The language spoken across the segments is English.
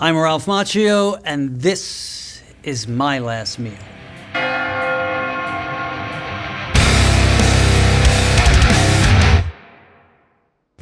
I'm Ralph Macchio, and this is my last meal.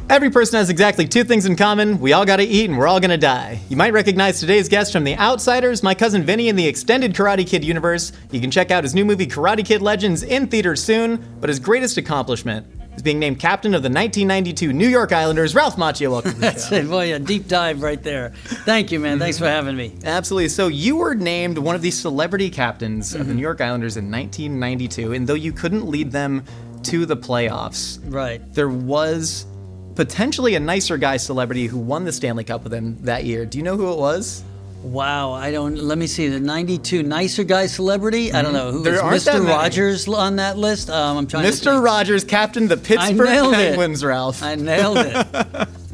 Every person has exactly two things in common. We all gotta eat and we're all gonna die. You might recognize today's guest from The Outsiders, my cousin Vinny in the extended Karate Kid universe. You can check out his new movie Karate Kid Legends in theaters soon, but his greatest accomplishment is being named captain of the 1992 New York Islanders. Ralph Macchio, welcome to the show. That's it, boy, a deep dive right there. Thank you, man. Thanks for having me. Absolutely. So you were named one of the celebrity captains of the New York Islanders in 1992, and though you couldn't lead them to the playoffs, Right. there was potentially a nicer guy celebrity who won the Stanley Cup with him that year. Do you know who it was? Wow, let me see, the 92 nicer guy celebrity? I don't know. Who There is aren't that Mr. many. Rogers on that list? I'm trying to Mr. think. Rogers captained the Pittsburgh nailed it. Penguins, Ralph. I nailed it.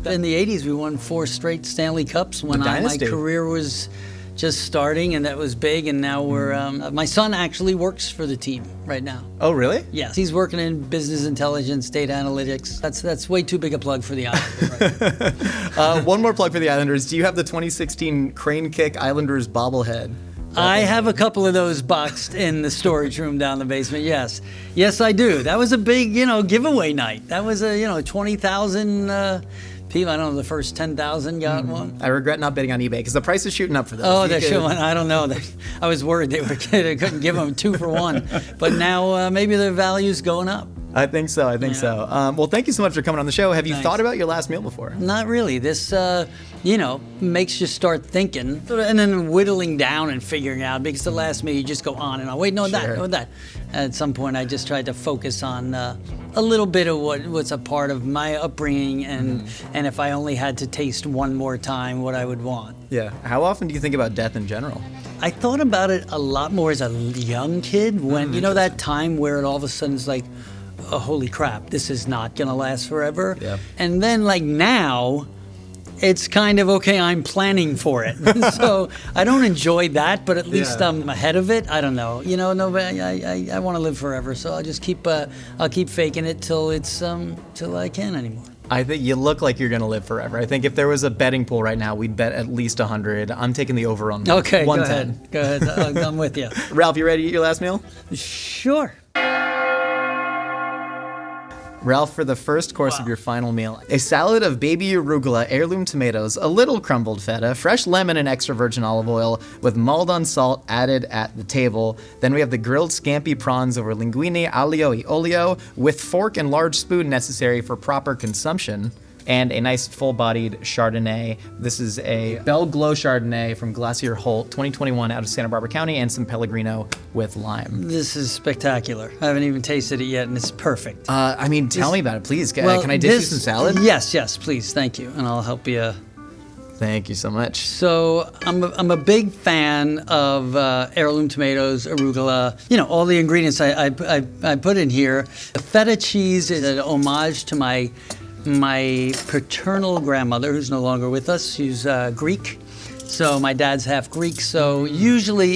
In the 80s, we won 4 straight Stanley Cups when my dynasty. career was just starting, and that was big, and now we're, my son actually works for the team right now. Oh, really? Yes, he's working in business intelligence, data analytics. That's way too big a plug for the Islanders. Right? One more plug for the Islanders. Do you have the 2016 Crane Kick Islanders bobblehead? I have a couple of those boxed in the storage room down the basement. Yes, I do. That was a big, giveaway night. That was a, 20,000 people. I don't know, the first 10,000 got one. I regret not bidding on eBay because the price is shooting up for those. Oh, You they're could- showing. I don't know. I was worried they couldn't give them 2 for 1, but now maybe their value's going up. I think so. Well, thank you so much for coming on the show. Have you Thanks. thought about your last meal before? Not really. This, makes you start thinking and then whittling down and figuring out, because the last meal you just go on and on. Wait, no, Sure. that. At some point, I just tried to focus on a little bit of what's a part of my upbringing, and if I only had to taste one more time, what I would want. Yeah. How often do you think about death in general? I thought about it a lot more as a young kid when, that time where it all of a sudden is like, oh, holy crap, this is not going to last forever. Yeah. And then like now, it's kind of, okay, I'm planning for it. So I don't enjoy that, but at least Yeah. I'm ahead of it. I don't know. I want to live forever, so I'll just keep faking it till I can't anymore. I think you look like you're going to live forever. I think if there was a betting pool right now, we'd bet at least 100. I'm taking the over on Okay, 110. go ahead. I'm with you. Ralph, you ready to eat your last meal? Sure. Ralph, for the first course of your final meal, a salad of baby arugula, heirloom tomatoes, a little crumbled feta, fresh lemon and extra virgin olive oil with Maldon salt added at the table. Then we have the grilled scampi prawns over linguine aglio e olio with fork and large spoon necessary for proper consumption. And a nice full-bodied Chardonnay. This is a Belle Glow Chardonnay from Glacier Holt, 2021 out of Santa Barbara County, and some Pellegrino with lime. This is spectacular. I haven't even tasted it yet, and it's perfect. Tell me about it, please. Can I dish you some salad? Yes, please. Thank you, and I'll help you. Thank you so much. So I'm a big fan of heirloom tomatoes, arugula. All the ingredients I put in here. The feta cheese is an homage to my paternal grandmother, who's no longer with us. She's Greek. So my dad's half Greek. So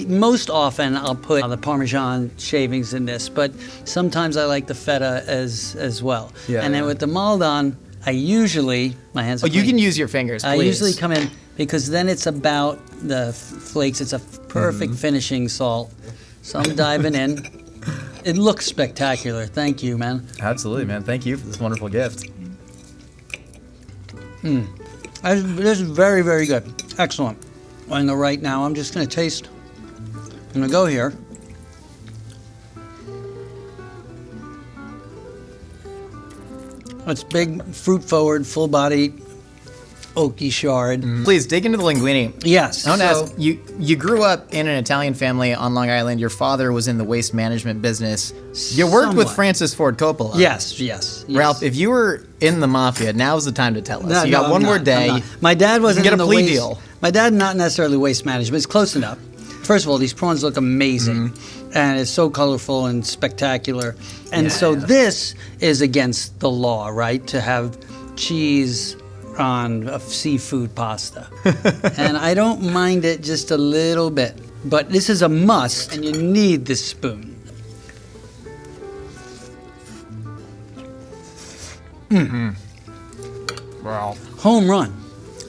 most often, I'll put the Parmesan shavings in this, but sometimes I like the feta as well. Yeah, and then with the Maldon, my hands are You clean. can use your fingers, please. I usually come in because then it's about the flakes. It's a perfect finishing salt. So I'm diving in. It looks spectacular. Thank you, man. Absolutely, man. Thank you for this wonderful gift. This is very, very good. Excellent. And right now, I'm just going to taste. I'm going to go here. It's big, fruit-forward, full-body, oaky shard. Please dig into the linguine. Yes. I want to ask, you grew up in an Italian family on Long Island. Your father was in the waste management business. You worked with Somewhat. Francis Ford Coppola. Yes. Ralph, if you were in the mafia, now's the time to tell us. You got I'm one more not, day. I'm not. My dad wasn't get a in the plea waste, deal. My dad, not necessarily waste management. It's close enough. First of all, these prawns look amazing, and it's so colorful and spectacular. And so this is against the law, right? To have cheese on a seafood pasta. And I don't mind it just a little bit. But this is a must, and you need this spoon. Wow. Home run.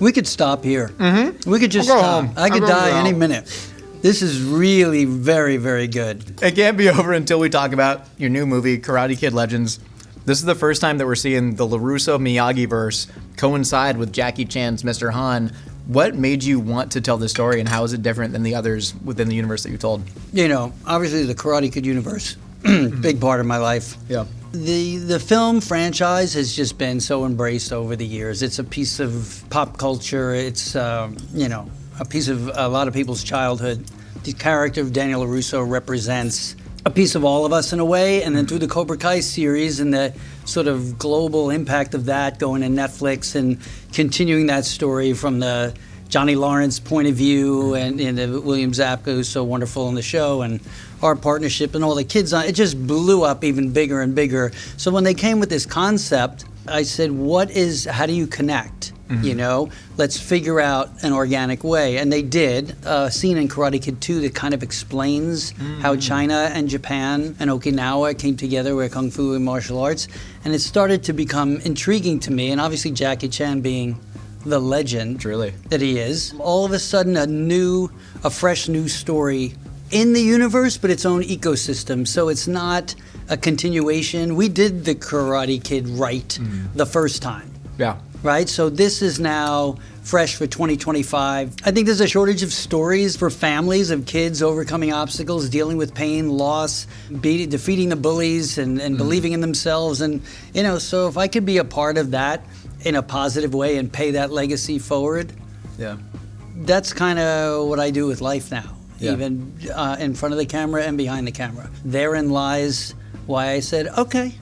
We could stop here. Mm-hmm. We could just I'll go stop. home. I could I'll go die home. any minute. This is really very, very good. It can't be over until we talk about your new movie, Karate Kid Legends. This is the first time that we're seeing the LaRusso Miyagi verse coincide with Jackie Chan's Mr. Han. What made you want to tell this story, and how is it different than the others within the universe that you told? You know, obviously the Karate Kid universe, big part of my life. Yeah. The film franchise has just been so embraced over the years. It's a piece of pop culture. It's, a piece of a lot of people's childhood. The character of Daniel LaRusso represents a piece of all of us in a way, and then through the Cobra Kai series and the sort of global impact of that going to Netflix and continuing that story from the Johnny Lawrence point of view and the William Zabka, who's so wonderful in the show, and our partnership and all the kids on it just blew up even bigger and bigger. So when they came with this concept, I said, how do you connect? You know, let's figure out an organic way. And they did. A scene in Karate Kid 2 that kind of explains how China and Japan and Okinawa came together with Kung Fu and martial arts. And it started to become intriguing to me. And obviously Jackie Chan being the legend that he is. All of a sudden a fresh new story in the universe, but its own ecosystem. So it's not a continuation. We did the Karate Kid right the first time. Yeah. Right? So this is now fresh for 2025. I think there's a shortage of stories for families of kids overcoming obstacles, dealing with pain, loss, defeating the bullies, and believing in themselves. And, so if I could be a part of that in a positive way and pay that legacy forward, that's kind of what I do with life now, even in front of the camera and behind the camera. Therein lies why I said, okay.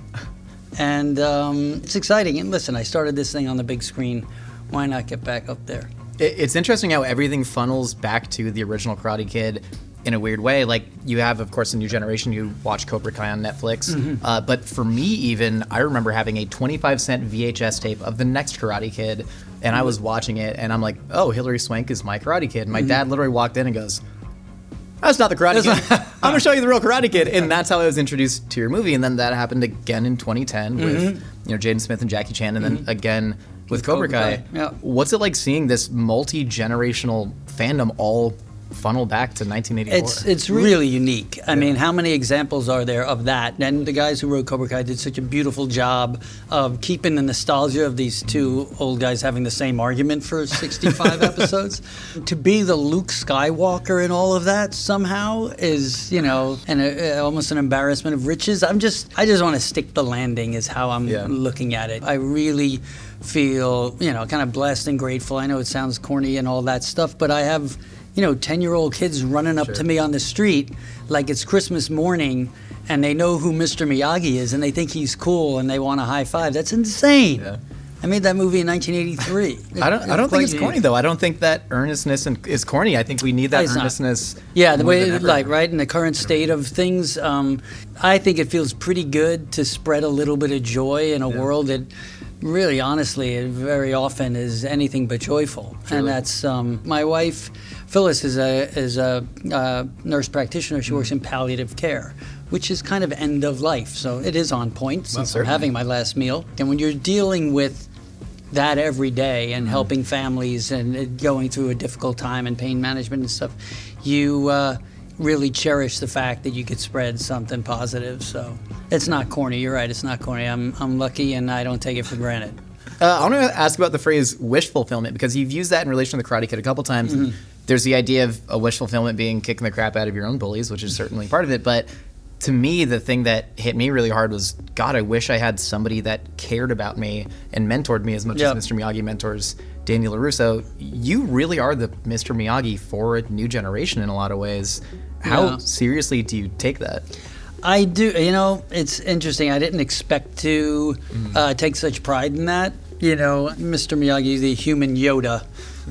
And it's exciting. And listen, I started this thing on the big screen. Why not get back up there? It's interesting how everything funnels back to the original Karate Kid in a weird way. Like, you have, of course, a new generation who watch Cobra Kai on Netflix. But for me, even, I remember having a 25-cent VHS tape of the next Karate Kid, and I was watching it, and I'm like, oh, Hilary Swank is my Karate Kid. And my dad literally walked in and goes, that's not the Karate Kid. I'm going to show you the real Karate Kid. And that's how I was introduced to your movie. And then that happened again in 2010 with Jaden Smith and Jackie Chan, and then again with Cobra Kai. Yeah. What's it like seeing this multi-generational fandom all funnel back to 1984? It's really unique. I mean, how many examples are there of that? And the guys who wrote Cobra Kai did such a beautiful job of keeping the nostalgia of these two old guys having the same argument for 65 episodes. To be the Luke Skywalker in all of that somehow is, almost an embarrassment of riches. I just want to stick the landing is how I'm looking at it. I really feel, kind of blessed and grateful. I know it sounds corny and all that stuff, but I have 10-year-old kids running up to me on the street like it's Christmas morning, and they know who Mr. Miyagi is, and they think he's cool, and they want a high five. That's insane. Yeah. I made that movie in 1983. I don't think it's corny, though. I don't think that earnestness is corny. I think we need that earnestness. Yeah, the way, in the current state of things, I think it feels pretty good to spread a little bit of joy in a world that really, honestly, very often is anything but joyful. Truly. And that's my wife. Phyllis is a nurse practitioner. She works in palliative care, which is kind of end of life. So it is on point since I'm having my last meal. And when you're dealing with that every day and helping families and going through a difficult time and pain management and stuff, you really cherish the fact that you could spread something positive. So it's not corny. You're right. It's not corny. I'm lucky, and I don't take it for granted. I want to ask about the phrase wish fulfillment, because you've used that in relation to the Karate Kid a couple times. There's the idea of a wish fulfillment being kicking the crap out of your own bullies, which is certainly part of it. But to me, the thing that hit me really hard was, God, I wish I had somebody that cared about me and mentored me as much as Mr. Miyagi mentors Daniel LaRusso. You really are the Mr. Miyagi for a new generation in a lot of ways. How seriously do you take that? I do. It's interesting. I didn't expect to take such pride in that. Mr. Miyagi, the human Yoda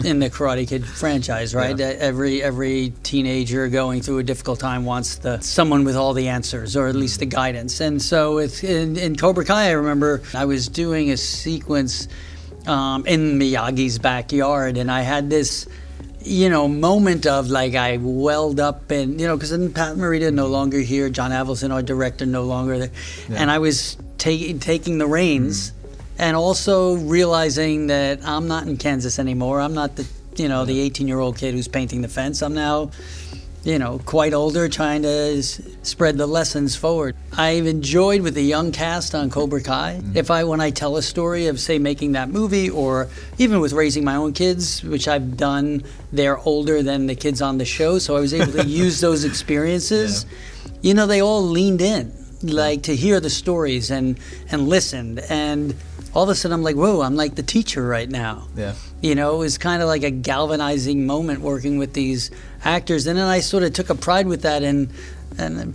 in the Karate Kid franchise, right? Yeah. Every teenager going through a difficult time wants someone with all the answers, or at least the guidance. And so in Cobra Kai, I remember I was doing a sequence in Miyagi's backyard, and I had this moment of I welled up, and because then Pat Morita no longer here, John Avildsen, our director, no longer there, and I was taking the reins and also realizing that I'm not in Kansas anymore. I'm not the 18-year-old kid who's painting the fence. I'm now, quite older, trying to spread the lessons forward. I've enjoyed with the young cast on Cobra Kai. When I tell a story of, say, making that movie, or even with raising my own kids, which I've done, they're older than the kids on the show, so I was able to use those experiences. Yeah. They all leaned in, to hear the stories and listened. And all of a sudden I'm like, whoa, I'm like the teacher right now. Yeah. It was kind of like a galvanizing moment working with these actors. And then I sort of took a pride with that, and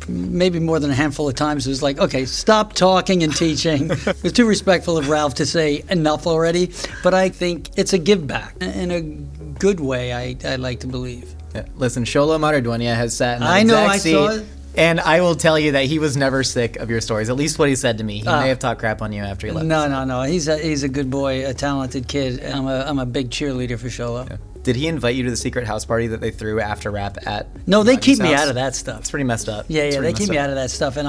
maybe more than a handful of times it was like, okay, stop talking and teaching. It was too respectful of Ralph to say enough already. But I think it's a give back in a good way, I like to believe. Yeah. Listen, Xolo Maridueña has sat in that I know, exact I seat. saw it. And I will tell you that he was never sick of your stories, at least what he said to me. He may have talked crap on you after he left. No. He's a good boy, a talented kid. I'm a big cheerleader for Xolo. Yeah. Did he invite you to the secret house party that they threw after rap at? No, they Miyagi's keep me house? out of that stuff. It's pretty messed up. Yeah, they keep me out of that stuff, and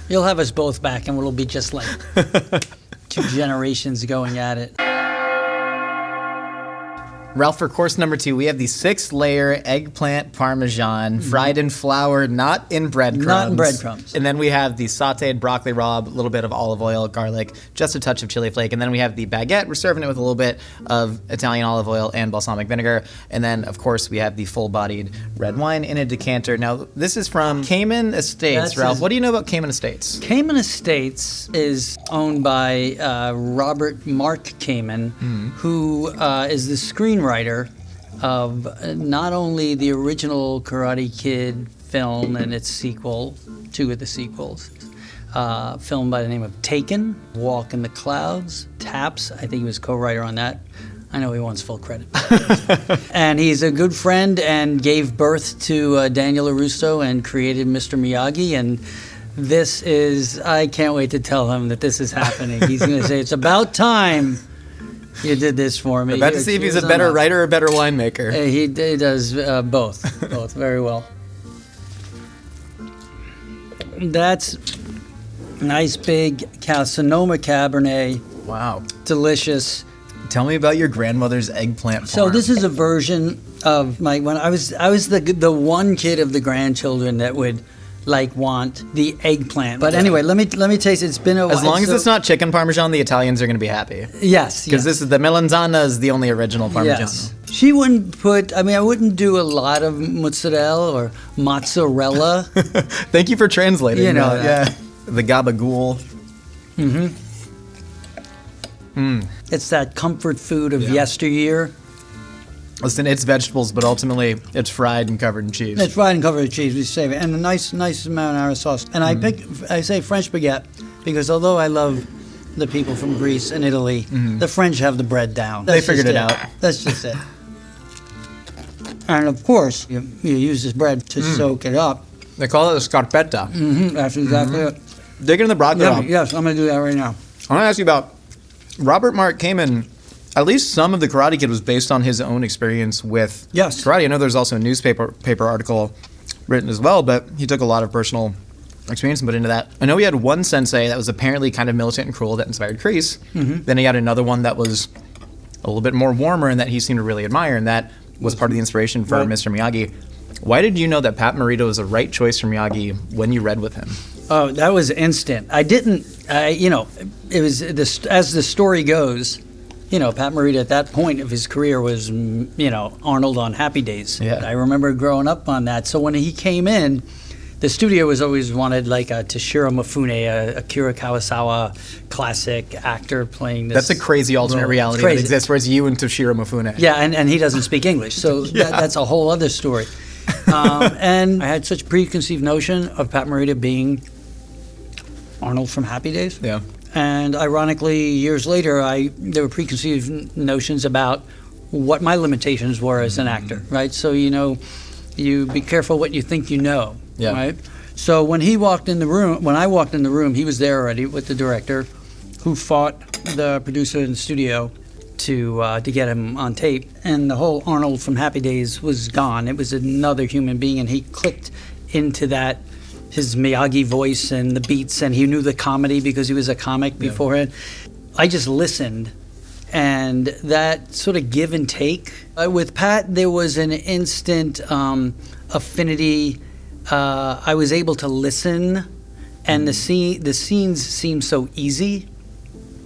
you'll have us both back, and we'll be just like 2 generations going at it. Ralph, for course number 2, we have the 6-layer eggplant parmesan, fried in flour, not in breadcrumbs. Not in breadcrumbs. And then we have the sautéed broccoli rabe, a little bit of olive oil, garlic, just a touch of chili flake. And then we have the baguette. We're serving it with a little bit of Italian olive oil and balsamic vinegar. And then, of course, we have the full-bodied red wine in a decanter. Now, this is from Cayman Estates. Ralph, what do you know about Cayman Estates? Cayman Estates is owned by Robert Mark Cayman, who is the screenwriter of not only the original Karate Kid film and its sequel, 2 of the sequels, film by the name of Taken, Walk in the Clouds, Taps. I think he was co-writer on that. I know he wants full credit. And he's a good friend and gave birth to Daniel LaRusso and created Mr. Miyagi. And I can't wait to tell him that this is happening. He's going to say, it's about time you did this for me. I'm about to see if he's a better writer or a better winemaker. He does both very well. That's nice big Sonoma Cabernet. Wow. Delicious. Tell me about your grandmother's eggplant farm. So this is a version of when I was the one kid of the grandchildren that would want the eggplant. But anyway, let me taste it. It's been a while. As long as it's not chicken parmesan, the Italians are going to be happy. Yes. Because this is the melanzana is the only original parmesan. Yes. She wouldn't I wouldn't do a lot of mozzarella or mozzarella. Thank you for translating. Yeah. The gabagool. It's that comfort food of yesteryear. Listen, it's vegetables, but ultimately it's fried and covered in cheese. It's fried and covered in cheese. We save it, and a nice marinara sauce. And I say French baguette because although I love the people from Greece and Italy, the French have the bread down. They figured it out. That's just it. And of course, you use this bread to soak it up. They call it a scarpetta. That's exactly it. Dig into the broccoli. Yes, I'm going to do that right now. I want to ask you about Robert Mark Cayman. At least some of the Karate Kid was based on his own experience with karate. I know there's also a newspaper article written as well, but he took a lot of personal experience and put into that. I know he had one sensei that was apparently kind of militant and cruel that inspired Kreese. Then he had another one that was a little bit more warmer and that he seemed to really admire, and that was part of the inspiration for Mr. Miyagi. Why did you know that Pat Morita was the right choice for Miyagi when you read with him? Oh, that was instant. I didn't, it was, as the story goes, Pat Morita at that point of his career was, Arnold on Happy Days. Yeah. I remember growing up on that. So when he came in, the studio was always wanted like a Toshiro Mifune, a Akira Kurosawa classic actor playing this. That's a crazy alternate reality that exists, where it's you and Toshiro Mifune. Yeah, and he doesn't speak English, so that's a whole other story. And I had such a preconceived notion of Pat Morita being Arnold from Happy Days. Yeah. And ironically, years later, there were preconceived notions about what my limitations were as an actor, right? So, you be careful what you think you know, right? So when I walked in the room, he was there already with the director, who fought the producer in the studio to get him on tape. And the whole Arnold from Happy Days was gone. It was another human being, and he clicked into that, his Miyagi voice and the beats, and he knew the comedy because he was a comic beforehand. I just listened. And that sort of give and take. With Pat, there was an instant affinity. I was able to listen, and the scenes seemed so easy.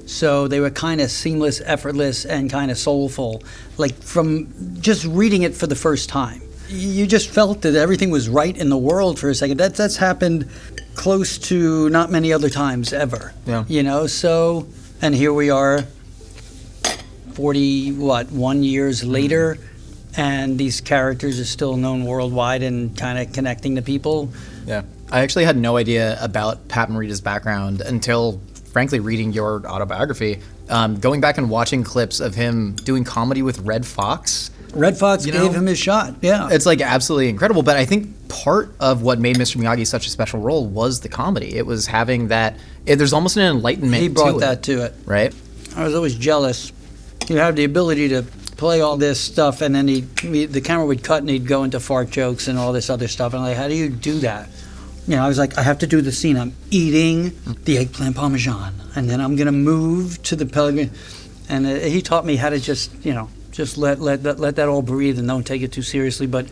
So they were kind of seamless, effortless, and kind of soulful, like from just reading it for the first time. You just felt that everything was right in the world for a second. That's happened close to not many other times ever. Yeah. You know, so, and here we are 1 years later, and these characters are still known worldwide and kind of connecting to people. Yeah. I actually had no idea about Pat Morita's background until, frankly, reading your autobiography. Going back and watching clips of him doing comedy with Red Fox. Red Fox gave him his shot, yeah. It's like absolutely incredible, but I think part of what made Mr. Miyagi such a special role was the comedy. It was having that, there's almost an enlightenment to it. He brought that to it. Right? I was always jealous. You have the ability to play all this stuff, and then the camera would cut and he'd go into fart jokes and all this other stuff. And I'm like, how do you do that? You know, I was like, I have to do the scene. I'm eating the eggplant parmesan, and then I'm going to move to the pelican. And he taught me how to just let that all breathe and don't take it too seriously. But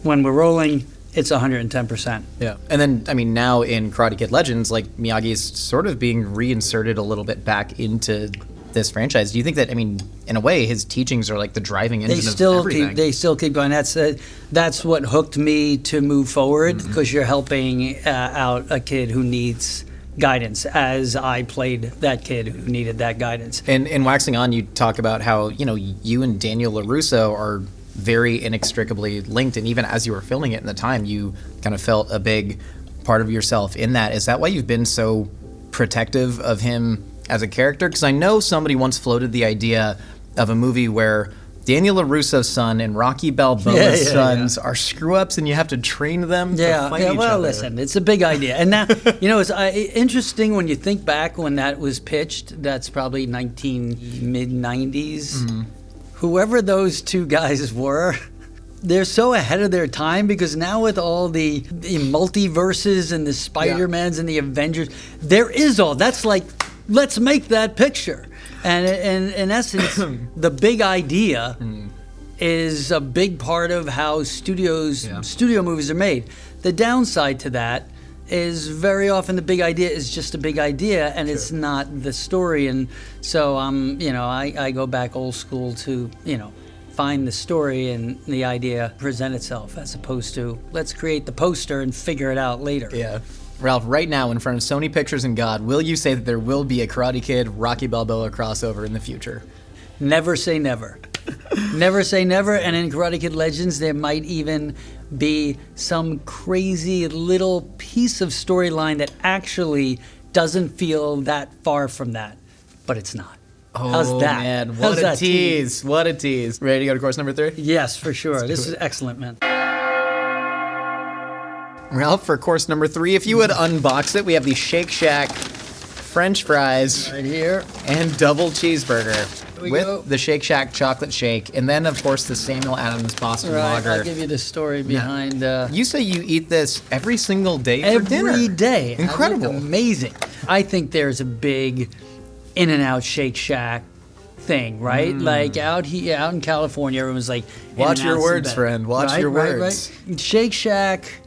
when we're rolling, it's 110%. Yeah. And then, I mean, now in Karate Kid Legends, like, Miyagi's sort of being reinserted a little bit back into this franchise. Do you think that, I mean, in a way, his teachings are like the driving engine of everything? They still keep going. That's what hooked me to move forward, because you're helping out a kid who needs guidance, as I played that kid who needed that guidance. And in Waxing On, you talk about how, you and Daniel LaRusso are very inextricably linked, and even as you were filming it in the time, you kind of felt a big part of yourself in that. Is that why you've been so protective of him as a character? Because I know somebody once floated the idea of a movie where Daniel LaRusso's son and Rocky Balboa's sons are screw-ups, and you have to train them to fight each other. Listen, it's a big idea. And now, it's interesting when you think back when that was pitched. That's probably mid-90s. Whoever those two guys were, they're so ahead of their time, because now with all the multiverses and the Spider-Mans and the Avengers, there is all. That's like, let's make that picture. And in essence, the big idea is a big part of how studio movies are made. The downside to that is very often the big idea is just a big idea, and it's not the story. And so I go back old school to find the story and the idea present itself, as opposed to let's create the poster and figure it out later. Yeah. Ralph, right now in front of Sony Pictures and God, will you say that there will be a Karate Kid, Rocky Balboa crossover in the future? Never say never. Never say never. And in Karate Kid Legends, there might even be some crazy little piece of storyline that actually doesn't feel that far from that, but it's not. Oh, how's that? Man, what a tease. What a tease. Ready to go to course number 3? Yes, for sure. This is excellent, man. Ralph, for course number 3, if you would unbox it, we have the Shake Shack French fries right here and double cheeseburger with go. The Shake Shack chocolate shake, and then of course the Samuel Adams Boston Lager. I'll give you the story behind. You say you eat this every single day for dinner. Every day. Incredible. Amazing. I think there's a big In-N-Out Shake Shack thing, right? Like out in California, everyone's like, watch your words, friend. Watch your words. Right. Shake Shack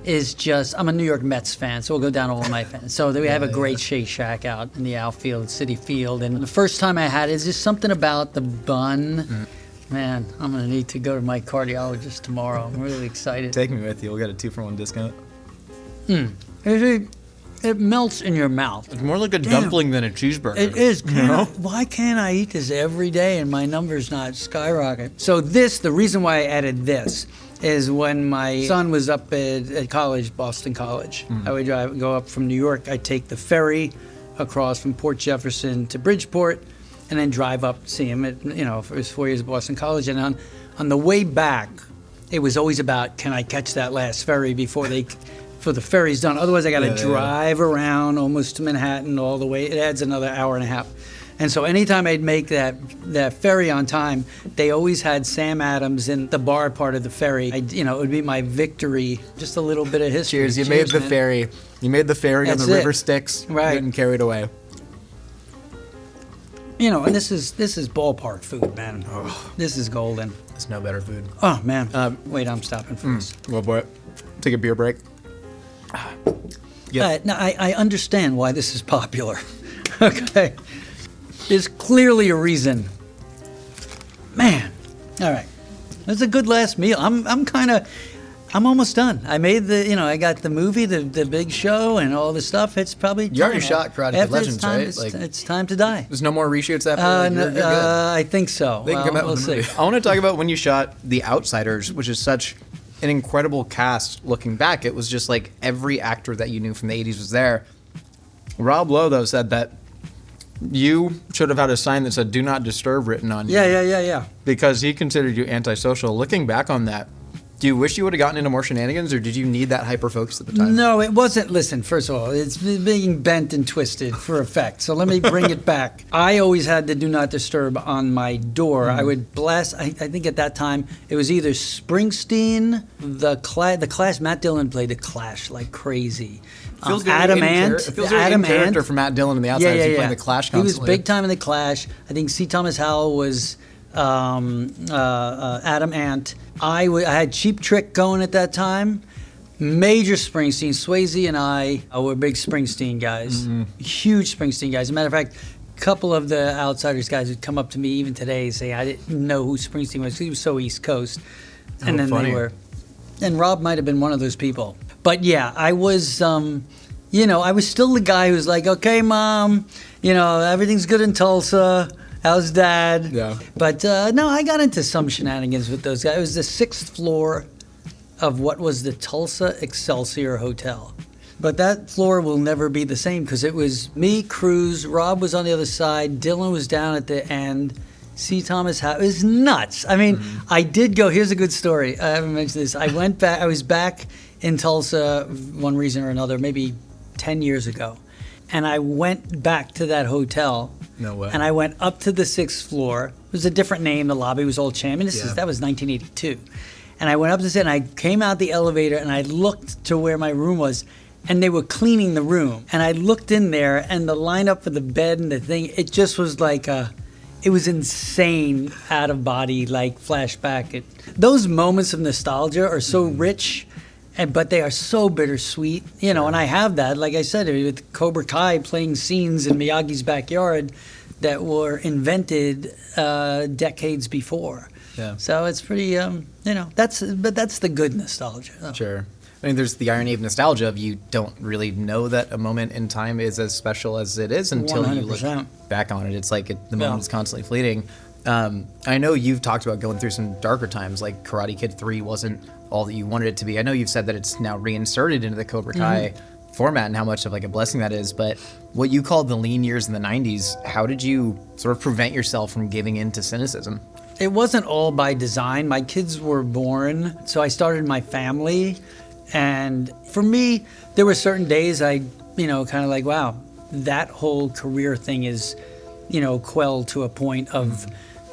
is just, I'm a New York Mets fan, so we'll go down all my fans. So we have a great Shake Shack out in the outfield, City Field. And the first time I had it, it's just something about the bun. Man, I'm going to need to go to my cardiologist tomorrow. I'm really excited. Take me with you. We'll get a 2-for-1 discount. It melts in your mouth. It's more like a dumpling than a cheeseburger. It is. Why can't I eat this every day and my numbers not skyrocket? So the reason why I added this is when my son was up at college, Boston College. I would go up from New York. I'd take the ferry across from Port Jefferson to Bridgeport, and then drive up to see him for his 4 years at Boston College. And on the way back, it was always about, can I catch that last ferry before the ferry's done? Otherwise, I got to drive around almost to Manhattan all the way. It adds another hour and a half. And so anytime I'd make that ferry on time, they always had Sam Adams in the bar part of the ferry. It would be my victory. Just a little bit of history. Cheers. You made the ferry. You made the ferry on the river Styx. Right. Getting carried away. And this is ballpark food, man. This is golden. There's no better food. Oh, man. Wait, I'm stopping for this. Well, boy, take a beer break. Now, I understand why this is popular. Okay. There's clearly a reason. Man. All right. That's a good last meal. I'm almost done. I made I got the movie, the big show, and all the stuff. It's probably You already shot Karate Kid Legends, right? It's time to die. There's no more reshoots after. You're good. I think so. They can come out we'll with a see. movie. I want to talk about when you shot The Outsiders, which is such an incredible cast. Looking back, it was just like every actor that you knew from the '80s was there. Rob Lowe, though, said that you should have had a sign that said "Do Not Disturb" written on you. Yeah. Because he considered you antisocial. Looking back on that, do you wish you would have gotten into more shenanigans, or did you need that hyper focus at the time? No, it wasn't. Listen, first of all, it's being bent and twisted for effect. So let me bring it back. I always had the "Do Not Disturb" on my door. I would blast. I think at that time it was either Springsteen, the Clash. Matt Dillon played the Clash like crazy. Adam Ant. It feels very in character for Matt Dillon in The Outsiders. He played the Clash constantly. He was big time in the Clash. I think C. Thomas Howell was Adam Ant. I had Cheap Trick going at that time. Major Springsteen. Swayze and I were big Springsteen guys. Huge Springsteen guys. As a matter of fact, a couple of the Outsiders guys would come up to me even today and say, I didn't know who Springsteen was because he was so East Coast. And then funny. they were. And Rob might have been one of those people. But yeah, I was, I was still the guy who was like, okay, Mom, everything's good in Tulsa. How's Dad? Yeah. But no, I got into some shenanigans with those guys. It was the 6th floor of what was the Tulsa Excelsior Hotel. But that floor will never be the same because it was me, Cruz, Rob was on the other side, Dylan was down at the end, C. Thomas Howell. It was nuts. I mean, I did go, here's a good story. I haven't mentioned this. I went back, I was back in Tulsa, one reason or another, maybe 10 years ago. And I went back to that hotel. No way. And I went up to the 6th floor. It was a different name. The lobby was Old Champion. That was 1982. And I went up to the and I came out the elevator and I looked to where my room was, and they were cleaning the room. And I looked in there, and the lineup for the bed and the thing, it just was like it was insane, out of body, like flashback. Those moments of nostalgia are so rich. But they are so bittersweet, and I have that, like I said, with Cobra Kai playing scenes in Miyagi's backyard that were invented decades before. Yeah. So it's pretty, that's the good nostalgia. Oh. Sure. I mean, there's the irony of nostalgia of you don't really know that a moment in time is as special as it is until 100%. You look back on it. It's like the moment is constantly fleeting. I know you've talked about going through some darker times, like Karate Kid 3 wasn't all that you wanted it to be. I know you've said that it's now reinserted into the Cobra Kai format and how much of like a blessing that is, but what you called the lean years in the 90s, how did you sort of prevent yourself from giving in to cynicism? It wasn't all by design. My kids were born, so I started my family, and for me, there were certain days I, kind of like, wow, that whole career thing is, quelled to a point of,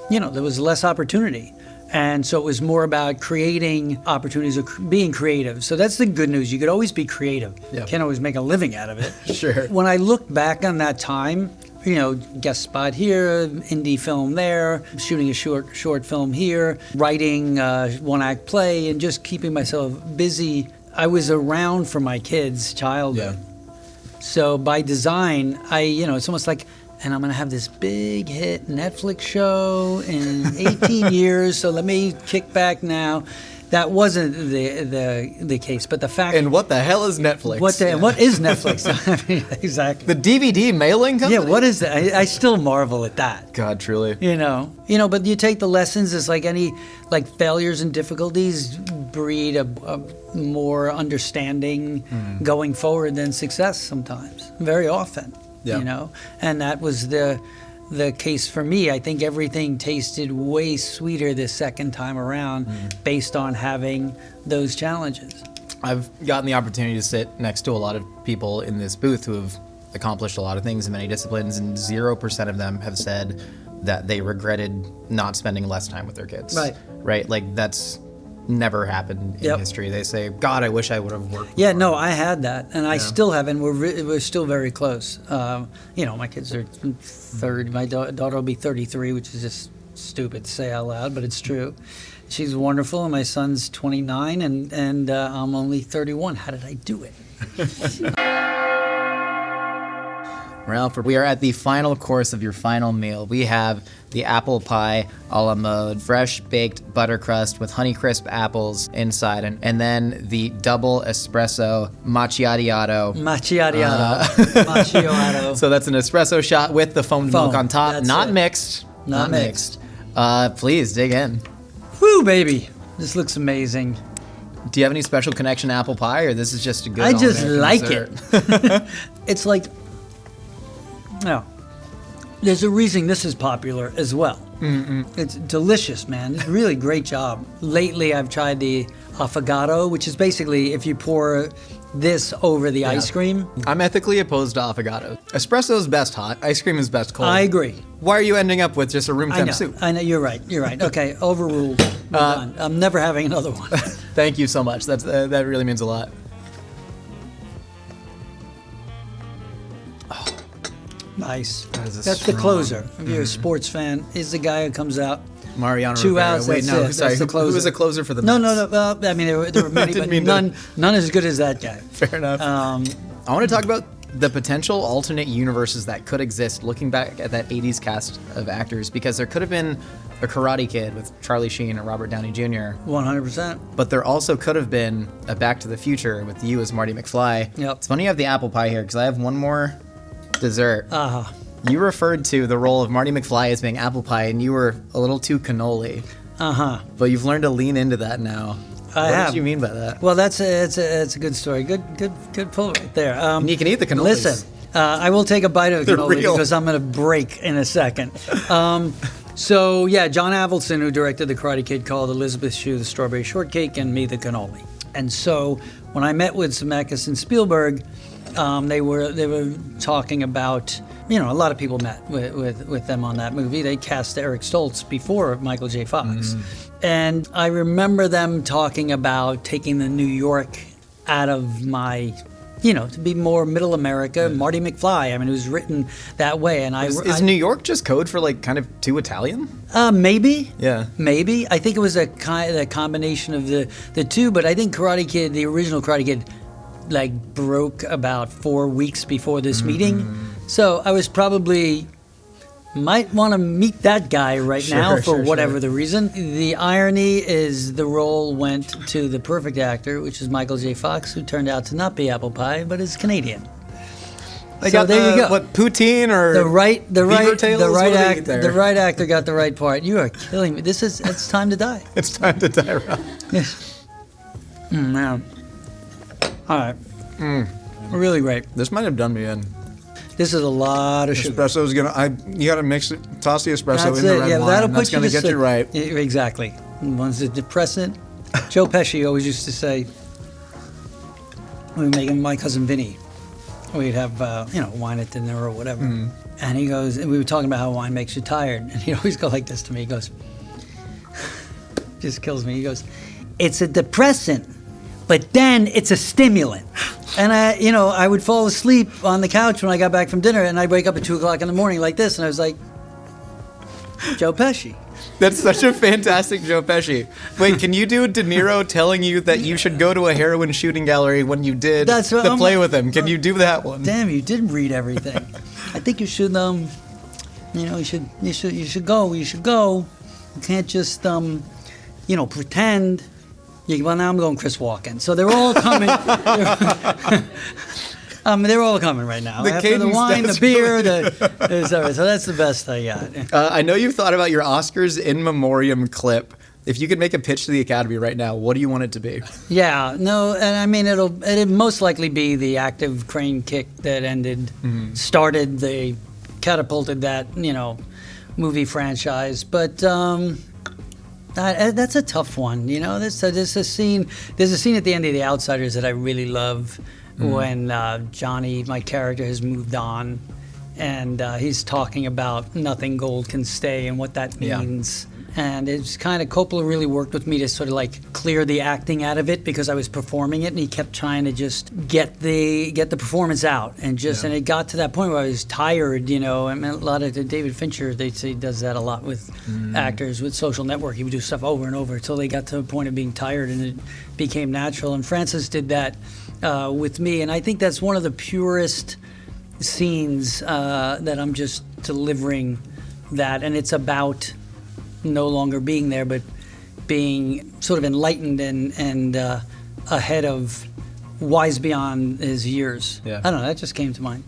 there was less opportunity. And so it was more about creating opportunities or being creative. So that's the good news. You could always be creative. Yeah. Can't always make a living out of it. Sure. When I look back on that time, guest spot here, indie film there, shooting a short film here, writing one-act play, and just keeping myself busy. I was around for my kids' childhood. Yeah. So by design, it's almost like, and I'm going to have this big hit Netflix show in 18 years, so let me kick back now. That wasn't the case, but the fact... And what the hell is Netflix? What is Netflix? I mean, exactly. The DVD mailing company? Yeah, what is that? I still marvel at that. God, truly. But you take the lessons, it's like any, failures and difficulties breed a more understanding going forward than success sometimes, very often. Yeah. And that was the case for me. I think everything tasted way sweeter the second time around based on having those challenges. I've gotten the opportunity to sit next to a lot of people in this booth who have accomplished a lot of things in many disciplines, and 0% of them have said that they regretted not spending less time with their kids. Right. Right? Like, that's never happened in history. They say, God, I wish I would have worked. Yeah, no, I had that, and I still have, and we're still very close. My kids are third. My daughter will be 33, which is just stupid to say out loud, but it's true. She's wonderful, and my son's 29, and I'm only 31. How did I do it? Ralph, we are at the final course of your final meal. We have the apple pie a la mode, fresh baked butter crust with Honeycrisp apples inside, and then the double espresso macchiato. Macchiato. So that's an espresso shot with the foamed milk on top, not mixed. Not mixed. Please dig in. Woo, baby. This looks amazing. Do you have any special connection to apple pie, or this is just a good I just like dessert? it. It's like, no. There's a reason this is popular as well. It's delicious, man. It's really great job. Lately, I've tried the affogato, which is basically if you pour this over the ice cream. I'm ethically opposed to affogato. Espresso is best hot. Ice cream is best cold. I agree. Why are you ending up with just a room temp soup? I know. You're right. Okay, overruled. We're done. I'm never having another one. Thank you so much. That really means a lot. Nice. That's the closer. If you're a sports fan, is the guy who comes out. Mariano 2 Rivera. hours. Wait, no, sorry. Who was a closer for the No. Mets? Well, I mean, there were many, but none as good as that guy. Fair enough. I want to talk about the potential alternate universes that could exist looking back at that 80s cast of actors, because there could have been a Karate Kid with Charlie Sheen or Robert Downey Jr. 100%. But there also could have been a Back to the Future with you as Marty McFly. Yep. It's funny you have the apple pie here, because I have one more dessert. Uh-huh. You referred to the role of Marty McFly as being apple pie, and you were a little too cannoli. Uh-huh. But you've learned to lean into that now. What did you mean by that? Well, it's a good story. Good pull right there. And you can eat the cannolis. Listen, I will take a bite of They're cannoli real. because I'm going to break in a second. So, John Avildsen, who directed The Karate Kid, called Elizabeth Shue the Strawberry Shortcake and me the cannoli. And so when I met with Zemeckis and Spielberg, they were talking about, a lot of people met with them on that movie. They cast Eric Stoltz before Michael J. Fox. And I remember them talking about taking the New York out of my, to be more middle America, Marty McFly. I mean, it was written that way. And Is New York just code for kind of too Italian? Maybe. Yeah. Maybe. I think it was a combination of the two, but I think Karate Kid, the original Karate Kid, broke about 4 weeks before this meeting. So I was probably might want to meet that guy right now for whatever the reason. The irony is the role went to the perfect actor, which is Michael J. Fox, who turned out to not be apple pie, but is Canadian. So there you go. What, poutine or the right actor got the right part. You are killing me. It's time to die. It's time to die, Rob. Yes. Man. All right. Really great. This might have done me in. This is a lot of sugar. Espresso's you gotta mix it, toss the espresso in the red wine. That'll and put that's gonna get you right. Yeah, exactly. One's a depressant. Joe Pesci always used to say, we were making my cousin Vinny. We'd have wine at dinner or whatever, and he goes, and we were talking about how wine makes you tired, and he'd always go like this to me. He goes, just kills me. He goes, it's a depressant, but then it's a stimulant. And I would fall asleep on the couch when I got back from dinner, and I'd wake up at 2:00 in the morning like this, and I was like, Joe Pesci. That's such a fantastic Joe Pesci. Wait, can you do De Niro telling you that you should go to a heroin shooting gallery when you did the play with him? Can you do that one? Damn, you did read everything. I think you should, you should go. You should go. You can't just, pretend. Well, now I'm going Chris Walken. So they're all coming. They're all coming right now. After the wine, the beer, so that's the best I got. I know you've thought about your Oscars in memoriam clip. If you could make a pitch to the Academy right now, what do you want it to be? Yeah, no, and I mean it'll most likely be the active crane kick that catapulted that movie franchise, but. That's a tough one, There's a scene at the end of The Outsiders that I really love when Johnny, my character, has moved on, and he's talking about nothing gold can stay and what that means. And it's kind of, Coppola really worked with me to sort of like clear the acting out of it because I was performing it, and he kept trying to just get the performance out, and and it got to that point where I was tired, you know. I mean, a lot of David Fincher, they say he does that a lot with actors with Social Network. He would do stuff over and over until they got to the point of being tired, and it became natural. And Francis did that with me, and I think that's one of the purest scenes that I'm just delivering that, and it's about no longer being there, but being sort of enlightened and ahead of, wise beyond his years. Yeah. I don't know, that just came to mind.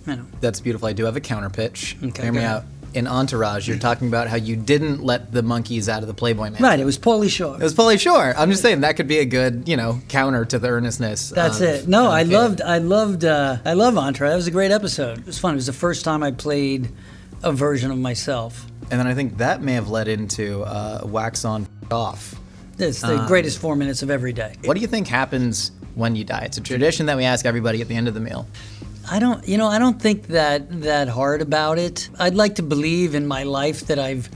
I know. That's beautiful. I do have a counter pitch. Okay, Hear me go ahead. out. In Entourage, you're talking about how you didn't let the monkeys out of the Playboy Mansion. Right, it was Pauly Shore. It was Pauly Shore. I'm just saying that could be a good, counter to the earnestness. That's it. No, I love Entourage. That was a great episode. It was fun. It was the first time I played a version of myself. And then I think that may have led into Wax On, Off. It's the greatest 4 minutes of every day. What do you think happens when you die? It's a tradition that we ask everybody at the end of the meal. I don't think that hard about it. I'd like to believe in my life that I've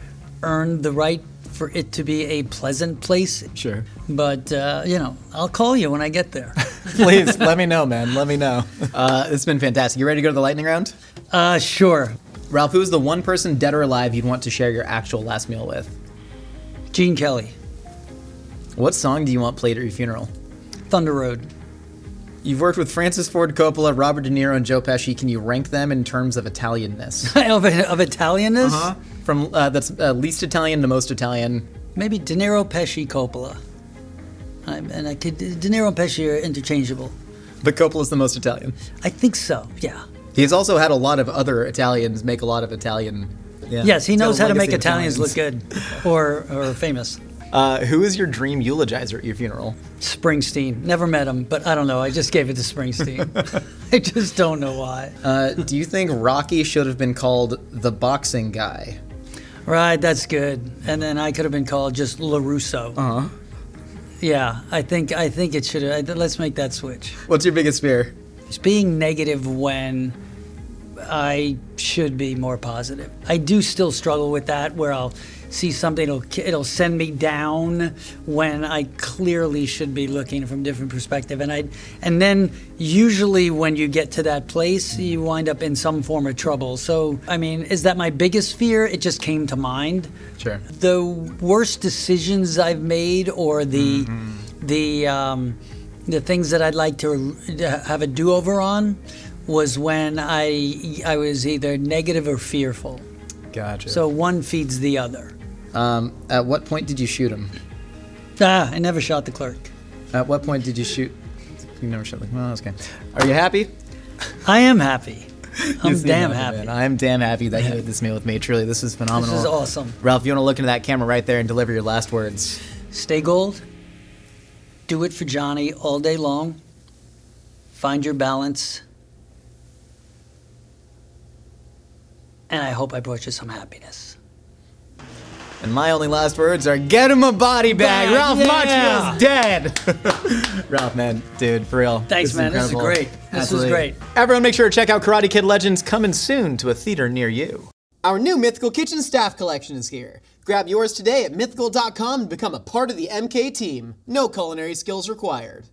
earned the right for it to be a pleasant place. Sure. But, I'll call you when I get there. Please, let me know, man. Let me know. It's been fantastic. You ready to go to the lightning round? Sure. Ralph, who is the one person, dead or alive, you'd want to share your actual last meal with? Gene Kelly. What song do you want played at your funeral? Thunder Road. You've worked with Francis Ford Coppola, Robert De Niro, and Joe Pesci. Can you rank them in terms of Italianness? of Italianness? From that's least Italian to most Italian. Maybe De Niro, Pesci, Coppola. De Niro and Pesci are interchangeable. But Coppola's the most Italian. I think so, yeah. He's also had a lot of other Italians make a lot of Italian. Yeah. Yes, he knows how to make Italians look good or famous. Who is your dream eulogizer at your funeral? Springsteen. Never met him, but I don't know. I just gave it to Springsteen. I just don't know why. Do you think Rocky should have been called the boxing guy? Right, that's good. And then I could have been called just LaRusso. Uh-huh. Yeah, I think it should have. Let's make that switch. What's your biggest fear? It's being negative when I should be more positive. I do still struggle with that, where I'll see something, it'll send me down when I clearly should be looking from a different perspective. And then usually when you get to that place, you wind up in some form of trouble. So, I mean, is that my biggest fear? It just came to mind. Sure. The worst decisions I've made, or the things that I'd like to have a do-over on, was when I was either negative or fearful. Gotcha. So one feeds the other. At what point did you shoot him? I never shot the clerk. At what point did you shoot? You never shot the clerk. Well, that's okay. Are you happy? I am happy. I'm damn happy. Man. I'm damn happy that you ate this meal with me. Truly, this is phenomenal. This is awesome. Ralph, you want to look into that camera right there and deliver your last words? Stay gold. Do it for Johnny all day long. Find your balance. And I hope I brought you some happiness. And my only last words are, get him a body bag. Ralph Macchio's dead. Ralph, man, dude, for real. Thanks, man. This is great. This was great. Everyone, make sure to check out Karate Kid Legends, coming soon to a theater near you. Our new Mythical Kitchen Staff Collection is here. Grab yours today at mythical.com and become a part of the MK team. No culinary skills required.